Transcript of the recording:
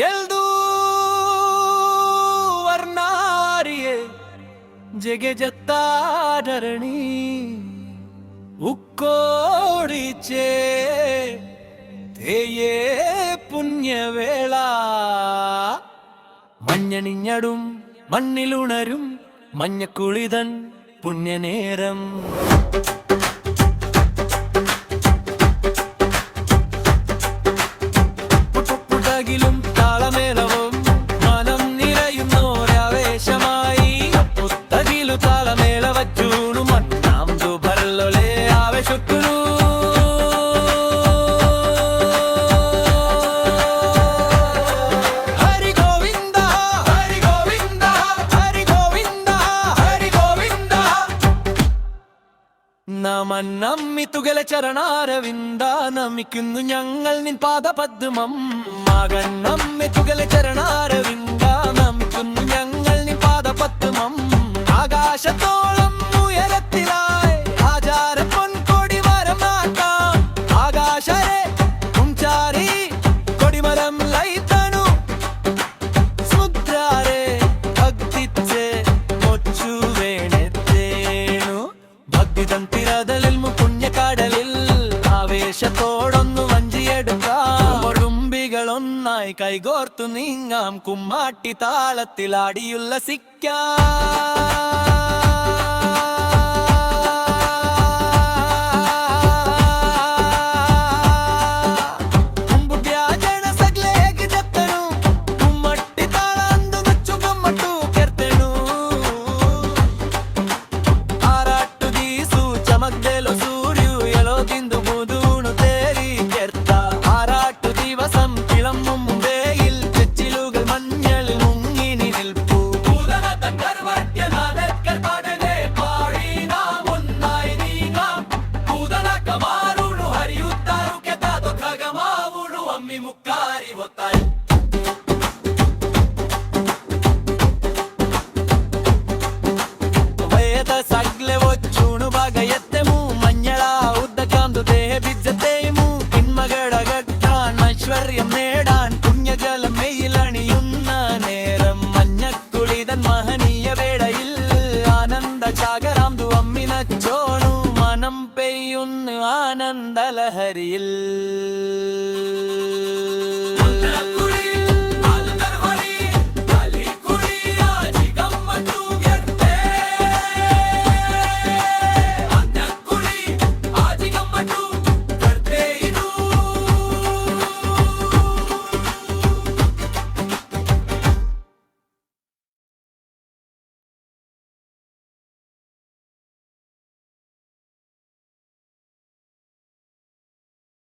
ಎಲ್ದೂ ವರ್ನಾರಿಯೇ ಜಗೆ ಜತ್ತಾಡರಣಿ ഉക്കോടിച്ചേ തേയേ പുണ്യവേള മഞ്ഞണിഞ്ഞടും മണ്ണിലുണരും മഞ്ഞക്കുളിതൻ പുണ്യനേരം പുട്ടകിലും താളമേളവും മനം നിറയുന്നോരാവേശമായി പുത്തകിലു താളമേള വച്ചൂണു മണ്ണാം ദുബർലൊലേ ആവേശുക്കുരു നമ്മിത്തുകലെ ചരണാരവിന്ദ നമിക്കുന്നു ഞങ്ങൾ നിൻ പാദപദ്മം മകൻ നമ്മിത്തുകലെ ചരണാരവിന്ദ നമിക്കുന്നു ഞങ്ങൾ നിൻ പാദപദ്മം ആകാശത്തോളം ഉയരത്തിലായി ആചാര പൊൻകൊടി മരം നാട്ടാം ആകാശരെ കുംചാരി കൊടിമരം ലൈത്തണു സമുദ്രാരെ ഭക്തിച്ചേ മൊച്ചു വേണത്തേണു ഭക്തിതൻ തിരതലിൽ പുണ്യക്കടലിൽ ആവേശത്തോടൊന്നു വഞ്ചിയെടുക്കാം ഒടുമ്പികളൊന്നായി കൈകോർത്തു നീങ്ങാം കുമ്മാട്ടി താളത്തിലാടിയുല്ലസിക്കാം ഐശ്വര്യം നേടാൻ പുണ്യജലം മെയിലണിയുന്ന നേരം മഞ്ഞക്കുളിതൻ മഹനീയ വേളയിൽ ആനന്ദ ചാകരാം അമ്മിനച്ചോണു മനം പെയ്യുന്നു ആനന്ദലഹരിയിൽ.